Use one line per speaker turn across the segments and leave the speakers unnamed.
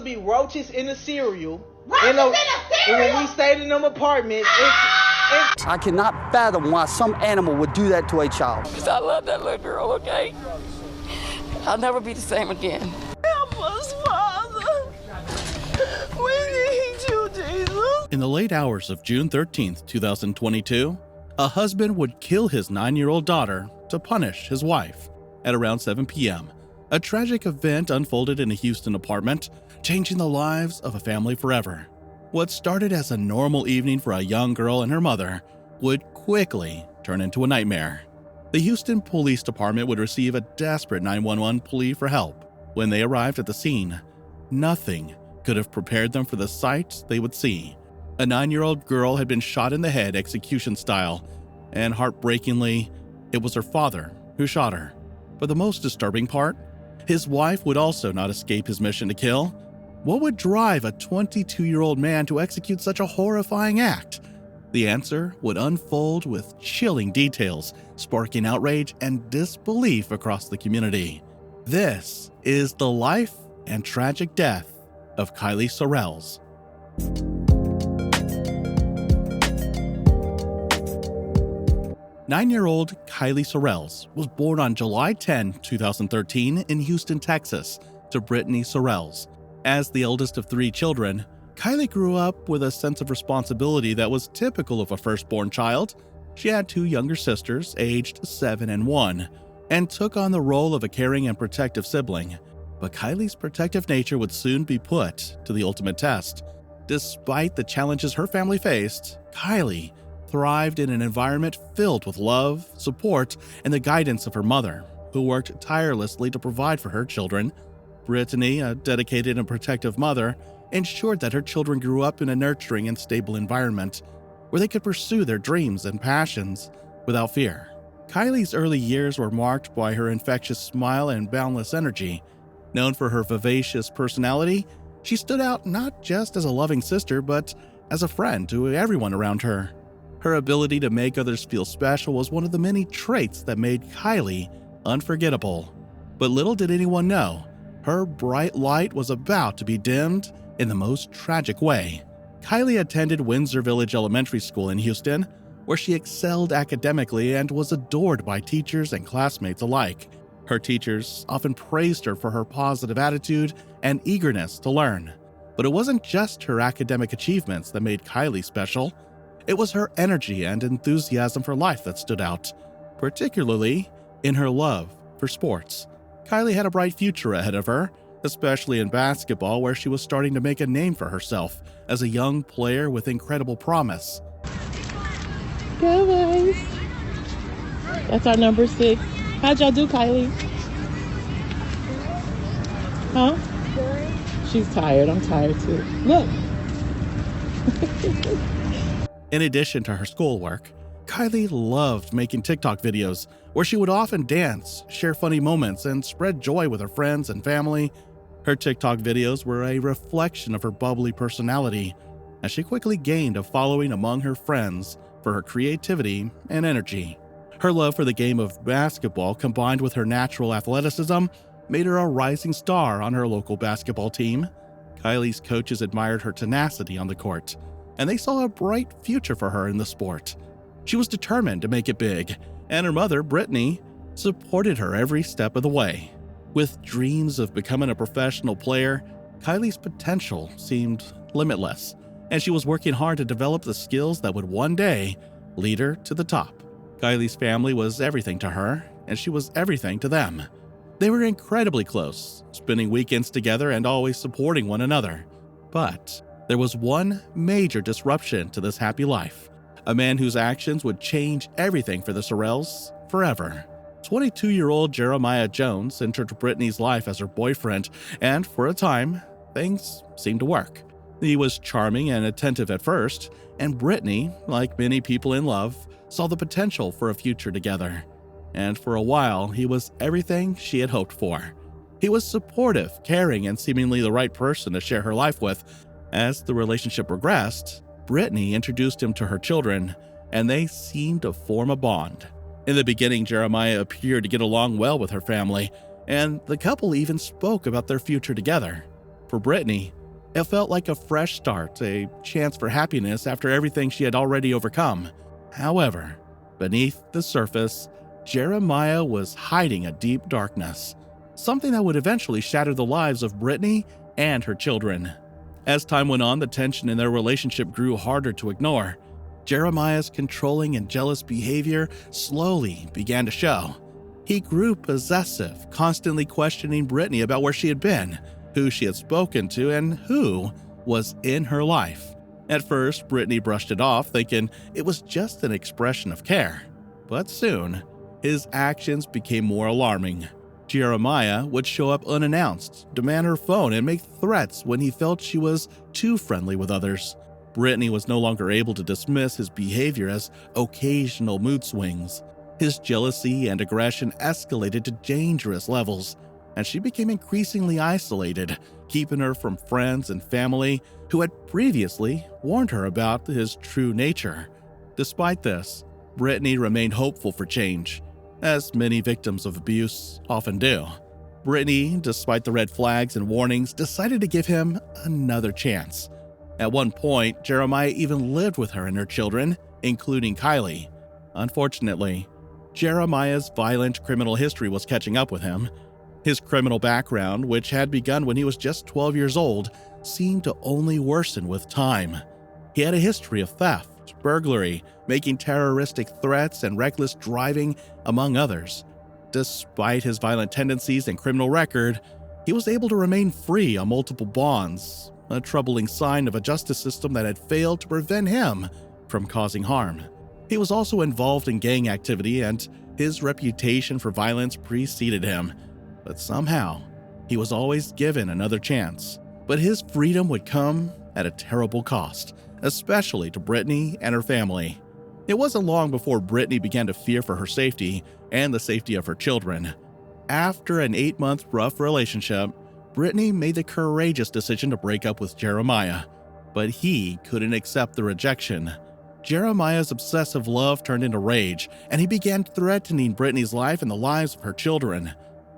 to be roaches in the cereal.
Roaches in the cereal?
And when we stayed in them apartments,
I cannot fathom why some animal would do that to a child.
I love that little girl, okay? I'll never be the same again.
Help us, Father. We need you, Jesus.
In the late hours of June 13th, 2022, a husband would kill his 9-year-old daughter to punish his wife. At around 7 p.m., a tragic event unfolded in a Houston apartment, changing the lives of a family forever. What started as a normal evening for a young girl and her mother would quickly turn into a nightmare. The Houston Police Department would receive a desperate 911 plea for help. When they arrived at the scene, nothing could have prepared them for the sight they would see. A 9-year-old girl had been shot in the head execution style, and heartbreakingly, it was her father who shot her. But the most disturbing part, his wife would also not escape his mission to kill. What would drive a 22-year-old man to execute such a horrifying act? The answer would unfold with chilling details, sparking outrage and disbelief across the community. This is the life and tragic death of Kylie Sorrells. Nine-year-old Kylie Sorrells was born on July 10, 2013 in Houston, Texas, to Brittany Sorrells. As the eldest of 3 children, Kylie grew up with a sense of responsibility that was typical of a firstborn child. She had 2 younger sisters, aged 7 and 1, and took on the role of a caring and protective sibling. But Kylie's protective nature would soon be put to the ultimate test. Despite the challenges her family faced, Kylie thrived in an environment filled with love, support, and the guidance of her mother, who worked tirelessly to provide for her children. Brittany, a dedicated and protective mother, ensured that her children grew up in a nurturing and stable environment where they could pursue their dreams and passions without fear. Kylie's early years were marked by her infectious smile and boundless energy. Known for her vivacious personality, she stood out not just as a loving sister, but as a friend to everyone around her. Her ability to make others feel special was one of the many traits that made Kylie unforgettable. But little did anyone know, her bright light was about to be dimmed in the most tragic way. Kylie attended Windsor Village Elementary School in Houston, where she excelled academically and was adored by teachers and classmates alike. Her teachers often praised her for her positive attitude and eagerness to learn. But it wasn't just her academic achievements that made Kylie special. It was her energy and enthusiasm for life that stood out, particularly in her love for sports. Kylie had a bright future ahead of her, especially in basketball, where she was starting to make a name for herself as a young player with incredible promise.
Go, guys. That's our number 6. How'd y'all do, Kylie? Huh? She's tired. I'm tired too. Look.
In addition to her schoolwork, Kylie loved making TikTok videos where she would often dance, share funny moments, and spread joy with her friends and family. Her TikTok videos were a reflection of her bubbly personality, as she quickly gained a following among her friends for her creativity and energy. Her love for the game of basketball, combined with her natural athleticism, made her a rising star on her local basketball team. Kylie's coaches admired her tenacity on the court, and they saw a bright future for her in the sport. She was determined to make it big, and her mother, Brittany, supported her every step of the way. With dreams of becoming a professional player, Kylie's potential seemed limitless, and she was working hard to develop the skills that would one day lead her to the top. Kylie's family was everything to her, and she was everything to them. They were incredibly close, spending weekends together and always supporting one another. But there was one major disruption to this happy life, a man whose actions would change everything for the Sorrells forever. 22-year-old Jeremiah Jones entered Brittany's life as her boyfriend, and for a time, things seemed to work. He was charming and attentive at first, and Brittany, like many people in love, saw the potential for a future together. And for a while, he was everything she had hoped for. He was supportive, caring, and seemingly the right person to share her life with. As the relationship progressed, Brittany introduced him to her children, and they seemed to form a bond. In the beginning, Jeremiah appeared to get along well with her family, and the couple even spoke about their future together. For Brittany, it felt like a fresh start, a chance for happiness after everything she had already overcome. However, beneath the surface, Jeremiah was hiding a deep darkness, something that would eventually shatter the lives of Brittany and her children. As time went on, the tension in their relationship grew harder to ignore. Jeremiah's controlling and jealous behavior slowly began to show. He grew possessive, constantly questioning Brittany about where she had been, who she had spoken to, and who was in her life. At first, Brittany brushed it off, thinking it was just an expression of care. But soon, his actions became more alarming. Jeremiah would show up unannounced, demand her phone, and make threats when he felt she was too friendly with others. Brittany was no longer able to dismiss his behavior as occasional mood swings. His jealousy and aggression escalated to dangerous levels, and she became increasingly isolated, keeping her from friends and family who had previously warned her about his true nature. Despite this, Brittany remained hopeful for change, as many victims of abuse often do. Brittany, despite the red flags and warnings, decided to give him another chance. At one point, Jeremiah even lived with her and her children, including Kylie. Unfortunately, Jeremiah's violent criminal history was catching up with him. His criminal background, which had begun when he was just 12 years old, seemed to only worsen with time. He had a history of theft, burglary, making terroristic threats, and reckless driving, among others. Despite his violent tendencies and criminal record, he was able to remain free on multiple bonds, a troubling sign of a justice system that had failed to prevent him from causing harm. He was also involved in gang activity, and his reputation for violence preceded him. But somehow, he was always given another chance. But his freedom would come at a terrible cost, especially to Brittany and her family. It wasn't long before Brittany began to fear for her safety and the safety of her children. After an 8-month rough relationship, Brittany made the courageous decision to break up with Jeremiah, but he couldn't accept the rejection. Jeremiah's obsessive love turned into rage, and he began threatening Brittany's life and the lives of her children.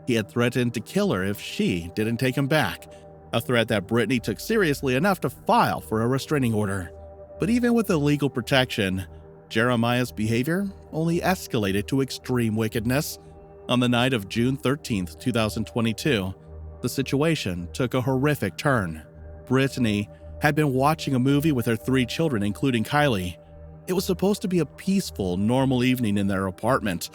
He had threatened to kill her if she didn't take him back, a threat that Brittany took seriously enough to file for a restraining order. But even with the legal protection, Jeremiah's behavior only escalated to extreme wickedness. On the night of June 13, 2022, the situation took a horrific turn. Brittany had been watching a movie with her 3 children, including Kylie. It was supposed to be a peaceful, normal evening in their apartment,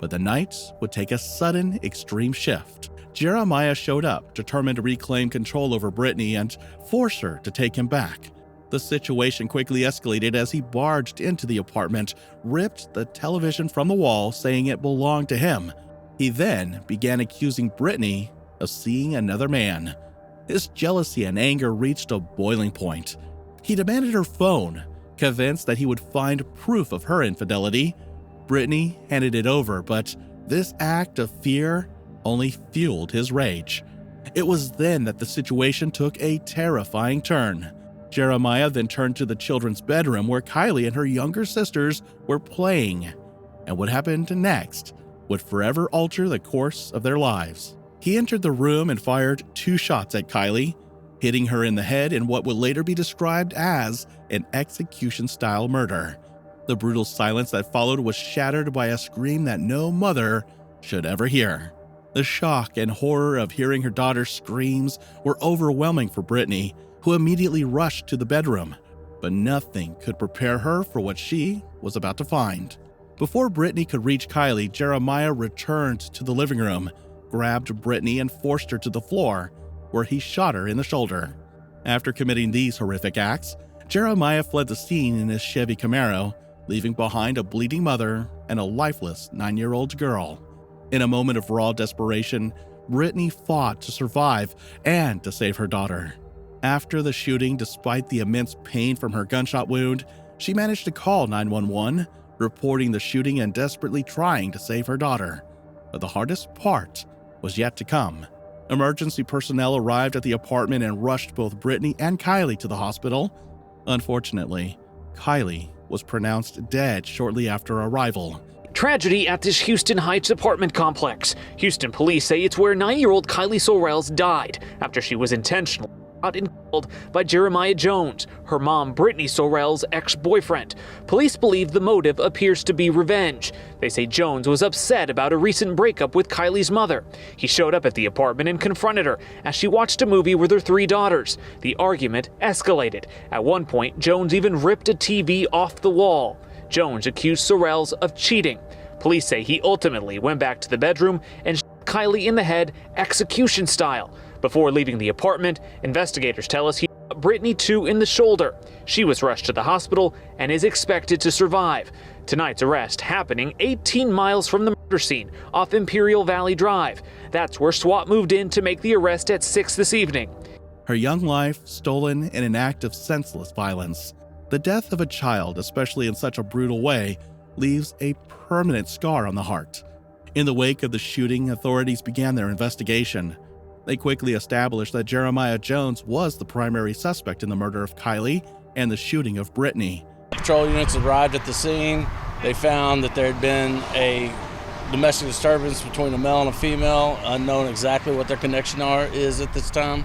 but the night would take a sudden, extreme shift. Jeremiah showed up, determined to reclaim control over Brittany and force her to take him back. The situation quickly escalated as he barged into the apartment, ripped the television from the wall, saying it belonged to him. He then began accusing Brittany of seeing another man. His jealousy and anger reached a boiling point. He demanded her phone, convinced that he would find proof of her infidelity. Brittany handed it over, but this act of fear only fueled his rage. It was then that the situation took a terrifying turn. Jeremiah then turned to the children's bedroom where Kylie and her younger sisters were playing, and what happened next would forever alter the course of their lives. He entered the room and fired 2 shots at Kylie, hitting her in the head in what would later be described as an execution-style murder. The brutal silence that followed was shattered by a scream that no mother should ever hear. The shock and horror of hearing her daughter's screams were overwhelming for Brittany, who immediately rushed to the bedroom, but nothing could prepare her for what she was about to find. Before Brittany could reach Kylie, Jeremiah returned to the living room, grabbed Brittany and forced her to the floor, where he shot her in the shoulder. After committing these horrific acts, Jeremiah fled the scene in his Chevy Camaro, leaving behind a bleeding mother and a lifeless 9-year-old girl. In a moment of raw desperation, Brittany fought to survive and to save her daughter. After the shooting, despite the immense pain from her gunshot wound, she managed to call 911, reporting the shooting and desperately trying to save her daughter. But the hardest part was yet to come. Emergency personnel arrived at the apartment and rushed both Brittany and Kylie to the hospital. Unfortunately, Kylie was pronounced dead shortly after arrival.
Tragedy at this Houston Heights apartment complex. Houston police say it's where 9-year-old Kylie Sorrells died after she was intentionally shot and killed by Jeremiah Jones, her mom Brittany Sorrell's ex-boyfriend. Police believe the motive appears to be revenge. They say Jones was upset about a recent breakup with Kylie's mother. He showed up at the apartment and confronted her as she watched a movie with her 3 daughters. The argument escalated. At one point, Jones even ripped a TV off the wall. Jones accused Sorrells of cheating. Police say he ultimately went back to the bedroom and shot Kylie in the head, execution style. Before leaving the apartment, investigators tell us he shot Brittany too in the shoulder. She was rushed to the hospital and is expected to survive. Tonight's arrest happening 18 miles from the murder scene off Imperial Valley Drive. That's where SWAT moved in to make the arrest at 6 this evening.
Her young life stolen in an act of senseless violence. The death of a child, especially in such a brutal way, leaves a permanent scar on the heart. In the wake of the shooting, authorities began their investigation. They quickly established that Jeremiah Jones was the primary suspect in the murder of Kylie and the shooting of Brittany.
Patrol units arrived at the scene. They found that there had been a domestic disturbance between a male and a female, unknown exactly what their connection is at this time,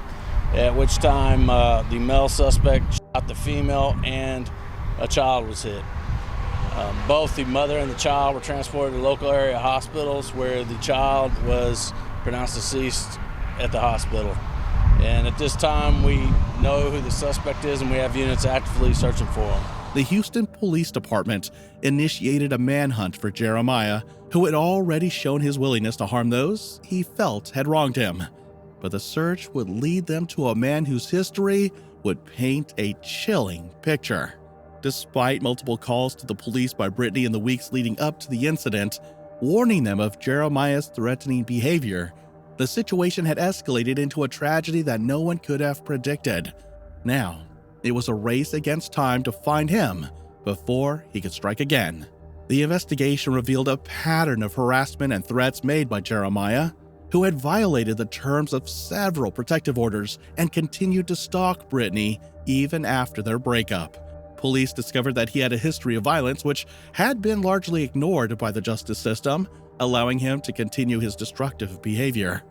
at which time the male suspect shot the female and a child was hit. Both the mother and the child were transported to local area hospitals where the child was pronounced deceased at the hospital. And at this time, we know who the suspect is and we have units actively searching for him.
The Houston Police Department initiated a manhunt for Jeremiah, who had already shown his willingness to harm those he felt had wronged him. But the search would lead them to a man whose history would paint a chilling picture. Despite multiple calls to the police by Brittany in the weeks leading up to the incident, warning them of Jeremiah's threatening behavior, the situation had escalated into a tragedy that no one could have predicted. Now, it was a race against time to find him before he could strike again. The investigation revealed a pattern of harassment and threats made by Jeremiah, who had violated the terms of several protective orders and continued to stalk Brittany even after their breakup. Police discovered that he had a history of violence which had been largely ignored by the justice system, allowing him to continue his destructive behavior.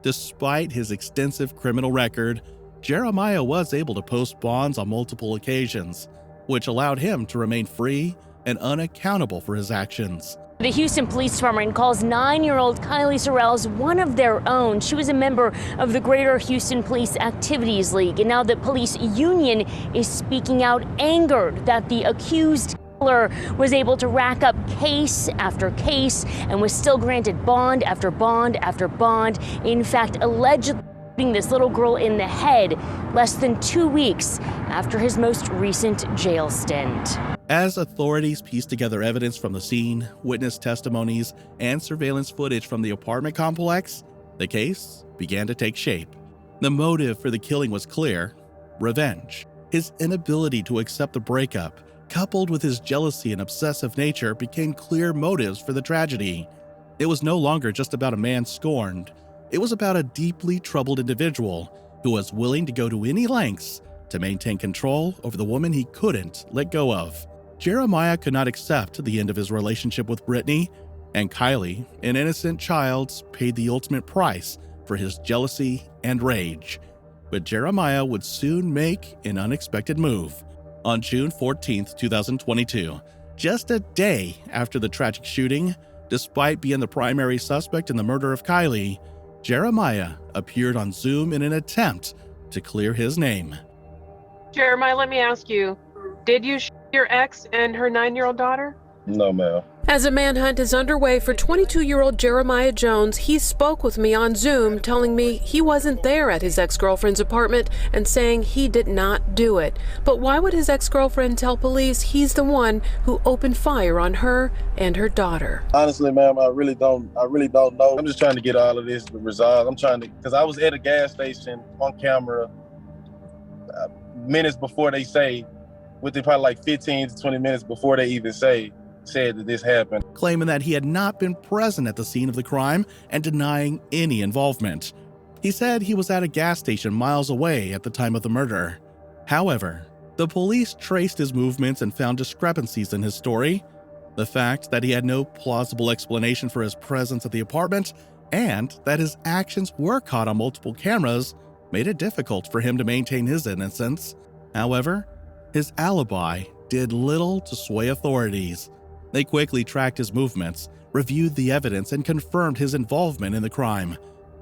Despite his extensive criminal record, Jeremiah was able to post bonds on multiple occasions, which allowed him to remain free and unaccountable for his actions.
The Houston Police Department calls 9-year-old Kylie Sorrells one of their own. She was a member of the Greater Houston Police Activities League, and now the police union is speaking out, angered that the accused killer was able to rack up case after case and was still granted bond after bond after bond. In fact, allegedly shooting this little girl in the head less than 2 weeks after his most recent jail stint.
As authorities pieced together evidence from the scene, witness testimonies, and surveillance footage from the apartment complex, the case began to take shape. The motive for the killing was clear: revenge. His inability to accept the breakup, coupled with his jealousy and obsessive nature, became clear motives for the tragedy. It was no longer just about a man scorned. It was about a deeply troubled individual who was willing to go to any lengths to maintain control over the woman he couldn't let go of. Jeremiah could not accept the end of his relationship with Brittany, and Kylie, an innocent child, paid the ultimate price for his jealousy and rage. But Jeremiah would soon make an unexpected move. On June 14, 2022, just a day after the tragic shooting, despite being the primary suspect in the murder of Kylie, Jeremiah appeared on Zoom in an attempt to clear his name.
Jeremiah, let me ask you, did you shoot your ex and her 9-year-old daughter?
No, ma'am.
As a manhunt is underway for 22-year-old Jeremiah Jones, he spoke with me on Zoom, telling me he wasn't there at his ex-girlfriend's apartment and saying he did not do it. But why would his ex-girlfriend tell police he's the one who opened fire on her and her daughter?
Honestly, ma'am, I really don't know. I'm just trying to get all of this resolved. Because I was at a gas station on camera minutes before they say, within probably like 15 to 20 minutes before they even said that this happened.
Claiming that he had not been present at the scene of the crime and denying any involvement. He said he was at a gas station miles away at the time of the murder. However, the police traced his movements and found discrepancies in his story. The fact that he had no plausible explanation for his presence at the apartment and that his actions were caught on multiple cameras made it difficult for him to maintain his innocence. However, his alibi did little to sway authorities. They quickly tracked his movements, reviewed the evidence, and confirmed his involvement in the crime.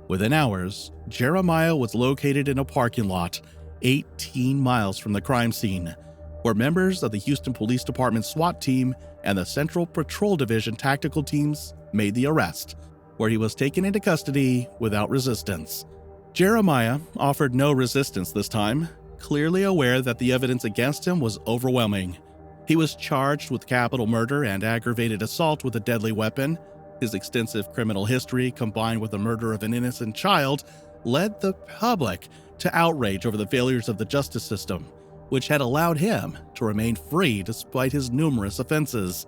Within hours, Jeremiah was located in a parking lot 18 miles from the crime scene, where members of the Houston Police Department SWAT team and the Central Patrol Division tactical teams made the arrest, where he was taken into custody without resistance. Jeremiah offered no resistance this time, clearly aware that the evidence against him was overwhelming. He was charged with capital murder and aggravated assault with a deadly weapon. His extensive criminal history, combined with the murder of an innocent child, led the public to outrage over the failures of the justice system, which had allowed him to remain free despite his numerous offenses.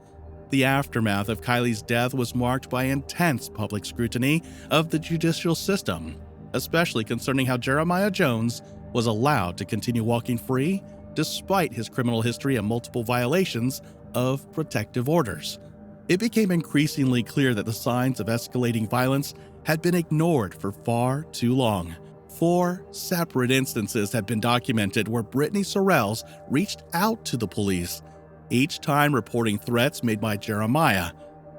The aftermath of Kylie's death was marked by intense public scrutiny of the judicial system, especially concerning how Jeremiah Jones was allowed to continue walking free despite his criminal history and multiple violations of protective orders. It became increasingly clear that the signs of escalating violence had been ignored for far too long. 4 separate instances have been documented where Brittany Sorrells reached out to the police, each time reporting threats made by Jeremiah.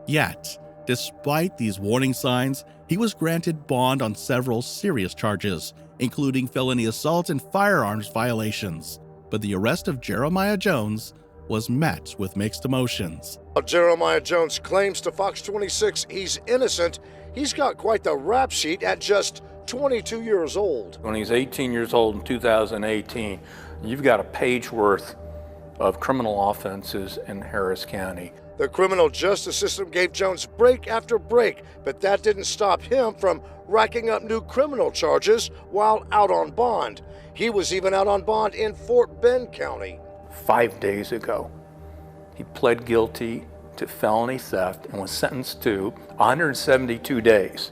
Yet, despite these warning signs, he was granted bond on several serious charges, including felony assault and firearms violations. But the arrest of Jeremiah Jones was met with mixed emotions.
Jeremiah Jones claims to Fox 26 he's innocent. He's got quite the rap sheet at just 22 years old.
When he's 18 years old in 2018, you've got a page worth of criminal offenses in Harris County.
The criminal justice system gave Jones break after break, but that didn't stop him from racking up new criminal charges while out on bond. He was even out on bond in Fort Bend County.
5 days ago, he pled guilty to felony theft and was sentenced to 172 days.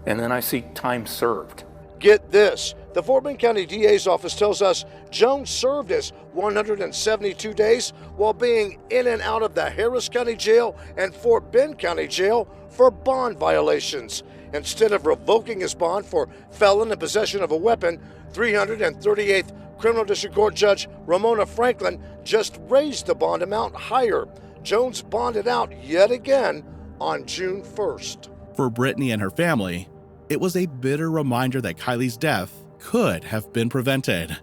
And then I see time served.
Get this, the Fort Bend County DA's office tells us Jones served his 172 days while being in and out of the Harris County Jail and Fort Bend County Jail for bond violations. Instead of revoking his bond for felon in possession of a weapon, 338th Criminal District Court Judge Ramona Franklin just raised the bond amount higher. Jones bonded out yet again on June 1st.
For Brittany and her family, it was a bitter reminder that Kylie's death could have been prevented.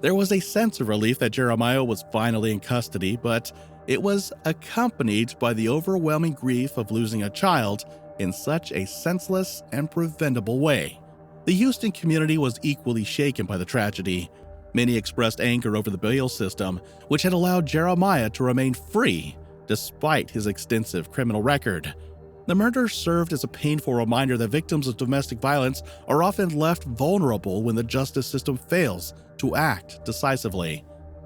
There was a sense of relief that Jeremiah was finally in custody, but it was accompanied by the overwhelming grief of losing a child in such a senseless and preventable way. The Houston community was equally shaken by the tragedy. Many expressed anger over the bail system, which had allowed Jeremiah to remain free despite his extensive criminal record. The murder served as a painful reminder that victims of domestic violence are often left vulnerable when the justice system fails to act decisively.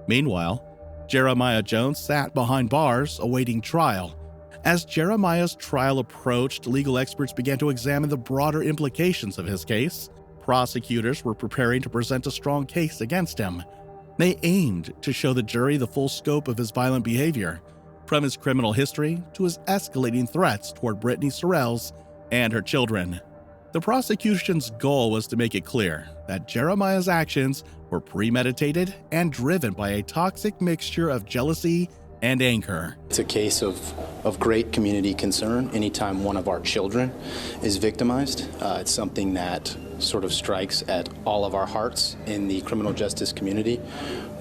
Meanwhile, Jeremiah Jones sat behind bars awaiting trial. As Jeremiah's trial approached, legal experts began to examine the broader implications of his case. Prosecutors were preparing to present a strong case against him. They aimed to show the jury the full scope of his violent behavior, from his criminal history to his escalating threats toward Brittany Sorrells and her children. The prosecution's goal was to make it clear that Jeremiah's actions were premeditated and driven by a toxic mixture of jealousy and anger.
It's a case of great community concern anytime one of our children is victimized. It's something that sort of strikes at all of our hearts in the criminal justice community.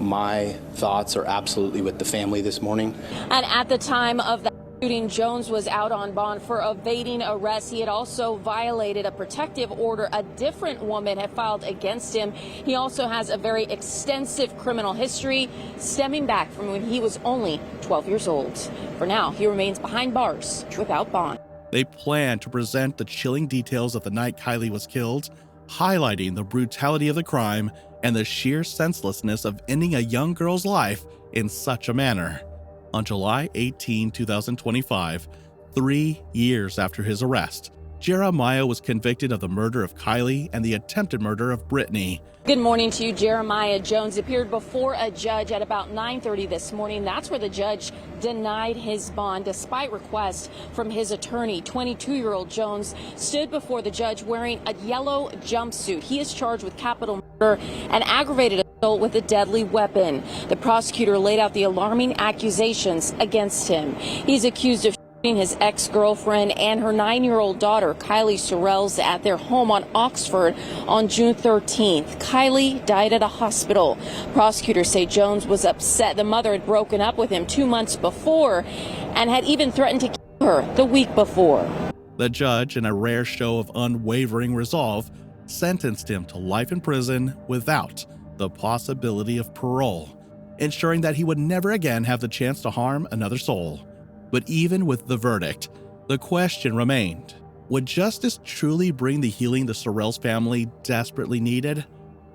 My thoughts are absolutely with the family this morning.
And at the time of the shooting, Jones was out on bond for evading arrest. He had also violated a protective order a different woman had filed against him. He also has a very extensive criminal history stemming back from when he was only 12 years old. For now, he remains behind bars without bond.
They plan to present the chilling details of the night Kylie was killed, highlighting the brutality of the crime and the sheer senselessness of ending a young girl's life in such a manner. On July 18, 2025, 3 years after his arrest, Jeremiah was convicted of the murder of Kylie and the attempted murder of Brittany.
Good morning to you. Jeremiah Jones appeared before a judge at about 9:30 this morning. That's where the judge denied his bond despite requests from his attorney. 22-year-old Jones stood before the judge wearing a yellow jumpsuit. He is charged with capital murder and aggravated assault with a deadly weapon. The prosecutor laid out the alarming accusations against him. He's accused of shooting his ex-girlfriend and her 9-year-old daughter, Kylie Sorrells, at their home on Oxford on June 13th. Kylie died at a hospital. Prosecutors say Jones was upset the mother had broken up with him 2 months before and had even threatened to kill her the week before.
The judge, in a rare show of unwavering resolve, sentenced him to life in prison without the possibility of parole, ensuring that he would never again have the chance to harm another soul. But even with the verdict, the question remained: would justice truly bring the healing the Sorrells family desperately needed?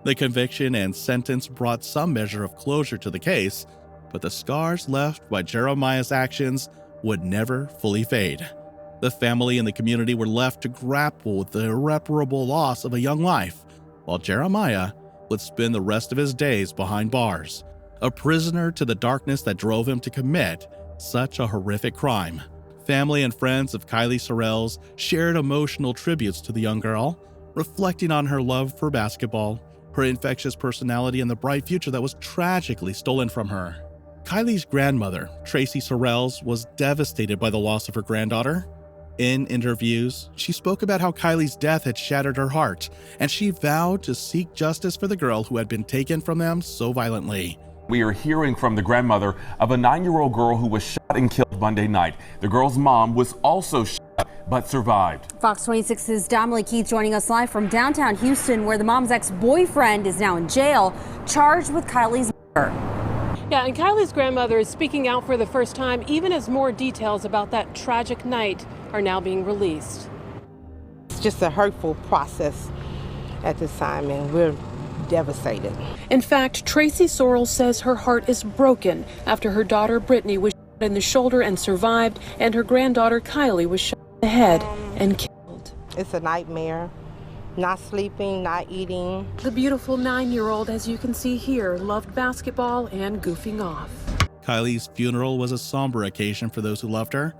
The conviction and sentence brought some measure of closure to the case, but the scars left by Jeremiah's actions would never fully fade. The family and the community were left to grapple with the irreparable loss of a young life, while Jeremiah would spend the rest of his days behind bars, a prisoner to the darkness that drove him to commit such a horrific crime. Family and friends of Kylie Sorrells shared emotional tributes to the young girl, reflecting on her love for basketball, her infectious personality, and the bright future that was tragically stolen from her. Kylie's grandmother, Tracy Sorrells, was devastated by the loss of her granddaughter. In interviews, she spoke about how Kylie's death had shattered her heart, and she vowed to seek justice for the girl who had been taken from them so violently.
We are hearing from the grandmother of a 9-year-old girl who was shot and killed Monday night. The girl's mom was also shot but survived.
Fox 26's Dominique Keith joining us live from downtown Houston, where the mom's ex-boyfriend is now in jail, charged with Kylie's murder.
Yeah, and Kylie's grandmother is speaking out for the first time, even as more details about that tragic night are now being released.
It's just a hurtful process at this time, and we're devastated.
In fact, Tracy Sorrells says her heart is broken after her daughter Brittany was shot in the shoulder and survived, and her granddaughter Kylie was shot in the head and killed.
It's a nightmare. Not sleeping, not eating.
The beautiful 9-year-old, as you can see here, loved basketball and goofing off.
Kylie's funeral was a somber occasion for those who loved her.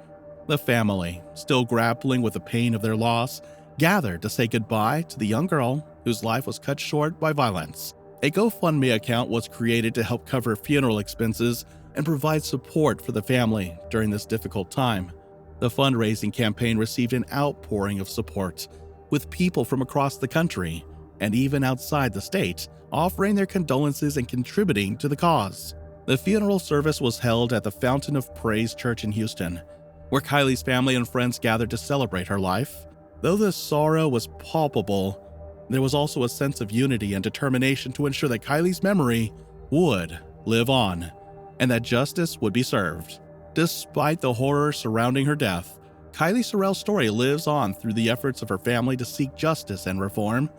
The family, still grappling with the pain of their loss, gathered to say goodbye to the young girl whose life was cut short by violence. A GoFundMe account was created to help cover funeral expenses and provide support for the family during this difficult time. The fundraising campaign received an outpouring of support, with people from across the country and even outside the state offering their condolences and contributing to the cause. The funeral service was held at the Fountain of Praise Church in Houston, where Kylie's family and friends gathered to celebrate her life. Though the sorrow was palpable, there was also a sense of unity and determination to ensure that Kylie's memory would live on and that justice would be served. Despite the horror surrounding her death, Kylie Sorrells' story lives on through the efforts of her family to seek justice and reform.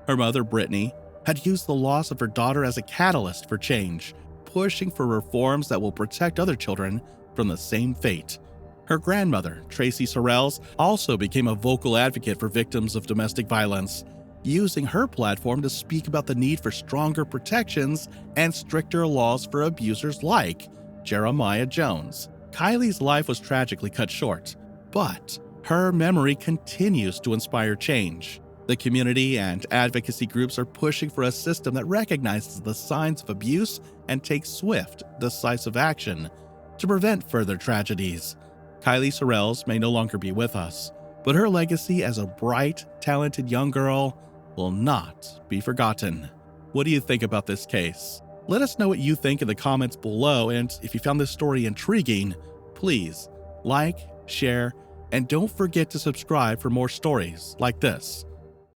Her mother, Brittany, had used the loss of her daughter as a catalyst for change, pushing for reforms that will protect other children from the same fate. Her grandmother, Tracy Sorrells, also became a vocal advocate for victims of domestic violence, using her platform to speak about the need for stronger protections and stricter laws for abusers like Jeremiah Jones. Kylie's life was tragically cut short, but her memory continues to inspire change. The community and advocacy groups are pushing for a system that recognizes the signs of abuse and takes swift, decisive action to prevent further tragedies. Kylie Sorrells may no longer be with us, but her legacy as a bright, talented young girl will not be forgotten. What do you think about this case? Let us know what you think in the comments below, and if you found this story intriguing, please like, share, and don't forget to subscribe for more stories like this.